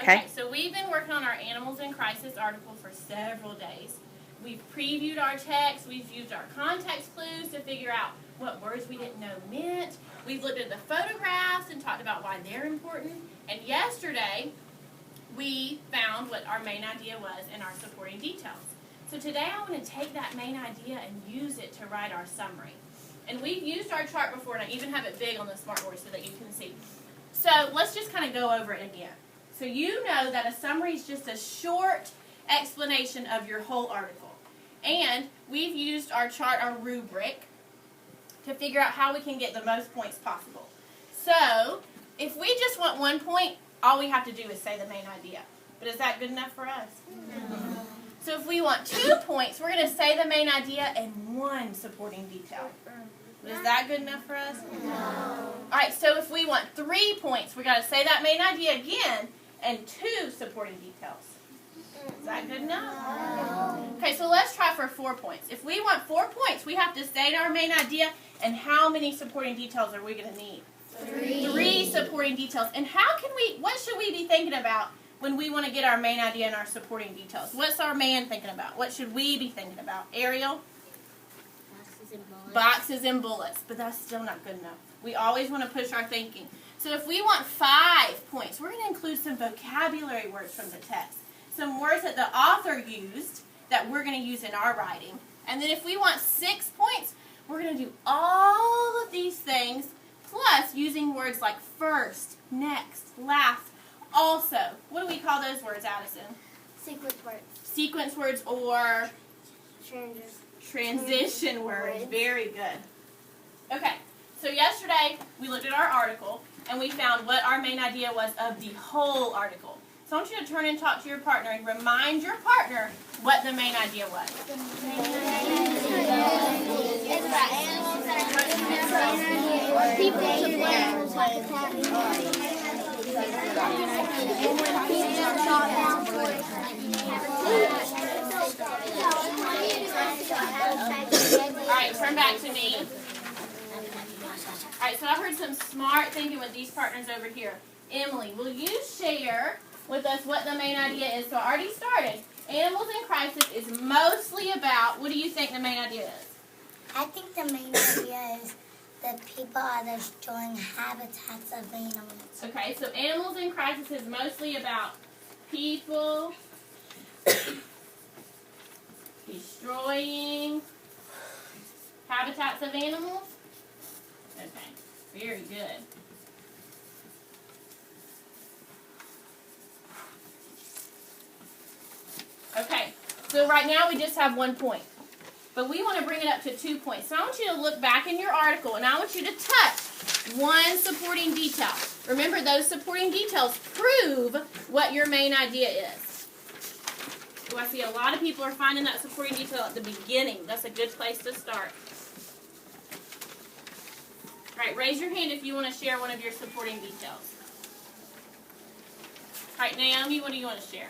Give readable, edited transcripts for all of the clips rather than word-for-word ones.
Okay, so we've been working on our Animals in Crisis article for several days. We've previewed our text. We've used our context clues to figure out what words we didn't know meant. We've looked at the photographs and talked about why they're important. And yesterday, we found what our main idea was and our supporting details. So today I want to take that main idea and use it to write our summary. And we've used our chart before, and I even have it big on the smartboard so that you can see. So let's just kind of go over it again. So you know that a summary is just a short explanation of your whole article. And we've used our chart, our rubric, to figure out how we can get the most points possible. So if we just want 1 point, all we have to do is say the main idea. But is that good enough for us? No. So if we want 2 points, we're going to say the main idea and 1 supporting detail. Is that good enough for us? No. All right, so if we want 3 points, we got to say that main idea again and 2 supporting details. Is that good enough? No. Okay, so let's try for 4 points. If we want 4 points, we have to state our main idea, and how many supporting details are we going to need? 3. 3 supporting details. And what should we be thinking about when we want to get our main idea and our supporting details? What's our man thinking about? What should we be thinking about? Ariel? Boxes and bullets. Boxes and bullets, but that's still not good enough. We always want to push our thinking. So if we want 5 points, we're going to include some vocabulary words from the text. Some words that the author used that we're going to use in our writing. And then if we want 6 points, we're going to do all of these things, plus using words like first, next, last, also. What do we call those words, Addison? Sequence words. Sequence words or transition words. Very good. Okay, so yesterday we looked at our article and we found what our main idea was of the whole article. So I want you to turn and talk to your partner and remind your partner what the main idea was. The main idea is about animals that are people to play Alright, turn back to me. Alright, so I heard some smart thinking with these partners over here. Emily, will you share with us what the main idea is? So I already started. Animals in Crisis is mostly about, what do you think the main idea is? I think the main idea is that people are destroying habitats of animals. Okay, so Animals in Crisis is mostly about people destroying habitats of animals? Okay, very good. Okay, so right now we just have 1 point. But we want to bring it up to 2 points. So I want you to look back in your article, and I want you to touch 1 supporting detail. Remember, those supporting details prove what your main idea is. So I see a lot of people are finding that supporting detail at the beginning. That's a good place to start. All right, raise your hand if you want to share one of your supporting details. All right, Naomi, what do you want to share?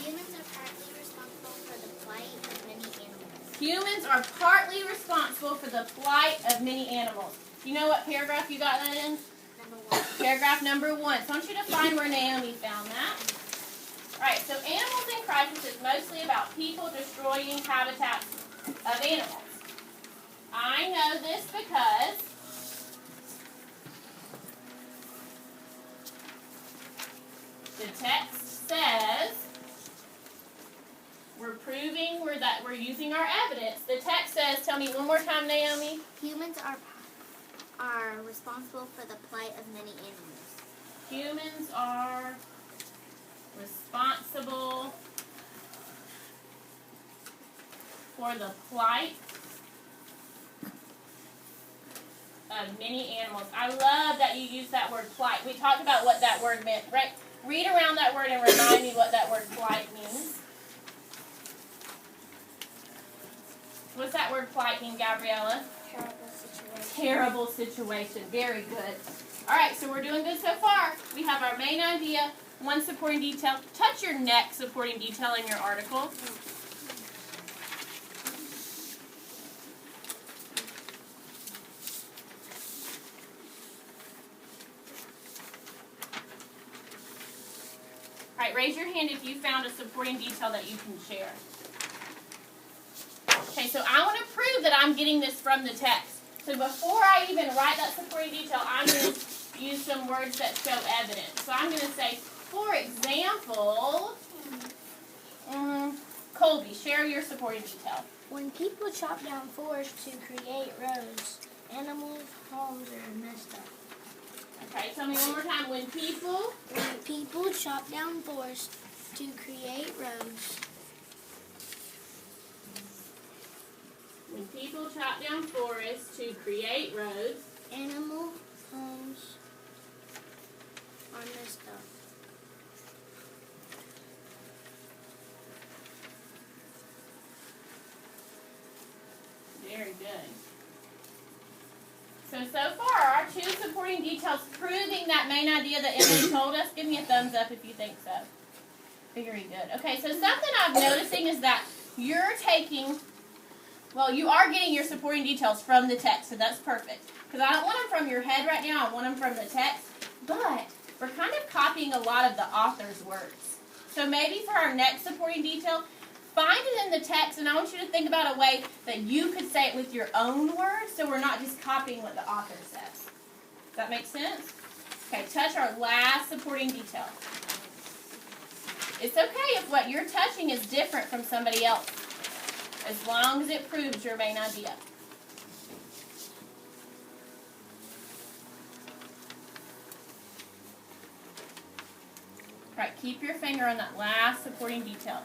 Humans are partly responsible for the plight of many animals. Humans are partly responsible for the plight of many animals. You know what paragraph you got that in? Number 1. Paragraph number 1. So I want you to find where Naomi found that. Alright, so Animals in Crisis is mostly about people destroying habitats of animals. I know this because the text says we're proving that we're using our evidence. The text says, tell me one more time, Naomi. Humans are responsible for the plight of many animals. Humans are responsible for the plight of many animals. I love that you use that word plight. We talked about what that word meant, right? Read around that word and remind me what that word plight means. What's that word plight mean, Gabriella? Terrible situation. Terrible situation. Very good. All right, so we're doing good so far. We have our main idea, 1 supporting detail. Touch your next supporting detail in your article. All right, raise your hand if you found a supporting detail that you can share. Okay, so I want to prove that I'm getting this from the text. So before I even write that supporting detail, I'm going to use some words that show evidence. So I'm going to say, for example, Colby, share your supporting detail. When people chop down forests to create roads, animals, homes are messed up. Okay, tell me one more time. When people chop down forests to create roads. When people chop down forests to create roads, Animal homes are messed up. very good. So far, our two supporting details proving that main idea that Emily told us. Give me a thumbs up if you think so. Very good. Okay, so something I'm noticing is that you're taking, well, you are getting your supporting details from the text, so that's perfect. Because I don't want them from your head right now, I want them from the text. But we're kind of copying a lot of the author's words. So maybe for our next supporting detail, find it in the text, and I want you to think about a way that you could say it with your own words, so we're not just copying what the author says. Does that make sense? Okay, touch our last supporting detail. It's okay if what you're touching is different from somebody else, as long as it proves your main idea. All right, keep your finger on that last supporting detail.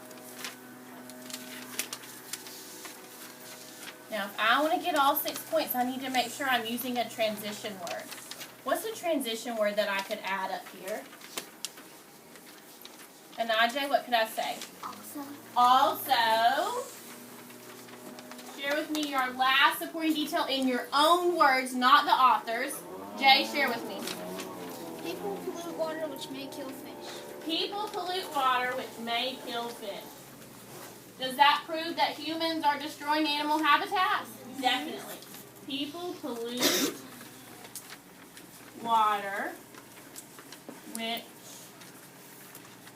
Now, if I want to get all 6 points, I need to make sure I'm using a transition word. What's a transition word that I could add up here? And Najee, what could I say? Also. Share with me your last supporting detail in your own words, not the author's. Jay, share with me. People pollute water, which may kill fish. People pollute water, which may kill fish. Does that prove that humans are destroying animal habitats? Definitely. People pollute water, which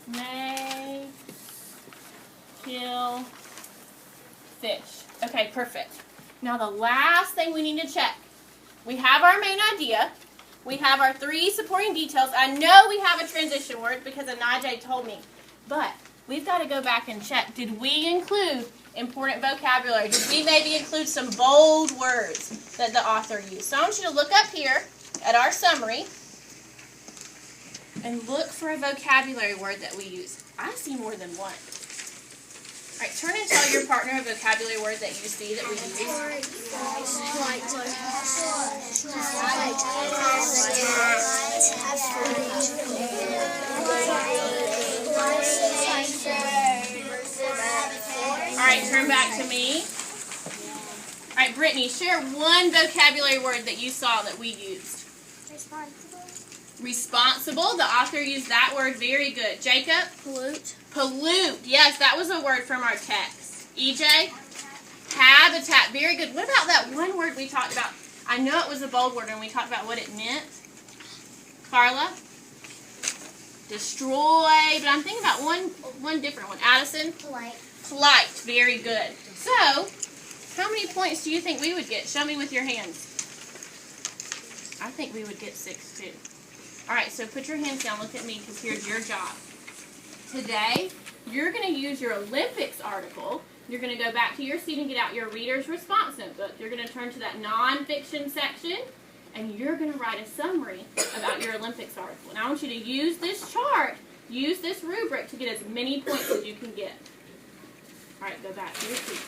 may kill fish. Okay, perfect. Now the last thing we need to check. We have our main idea. We have our 3 supporting details. I know we have a transition word because Najee told me. But we've got to go back and check. Did we include important vocabulary? Did we maybe include some bold words that the author used? So I want you to look up here at our summary and look for a vocabulary word that we use. I see more than one. All right, turn and tell your partner a vocabulary word that you see that we use. All right, turn back to me. All right, Brittany, share one vocabulary word that you saw that we used. Responsible. The author used that word. Very good. Jacob? Pollute. Pollute. Yes, that was a word from our text. EJ? Habitat. Very good. What about that one word we talked about? I know it was a bold word when we talked about what it meant. Carla? Destroy. But I'm thinking about one different one. Addison? Polite. Polite. Very good. So, how many points do you think we would get? Show me with your hands. I think we would get 6 too. All right, so put your hands down. Look at me because here's your job. Today, you're going to use your Olympics article. You're going to go back to your seat and get out your reader's response notebook. You're going to turn to that nonfiction section, and you're going to write a summary about your Olympics article. And I want you to use this chart, use this rubric to get as many points as you can get. All right, go back to your seat.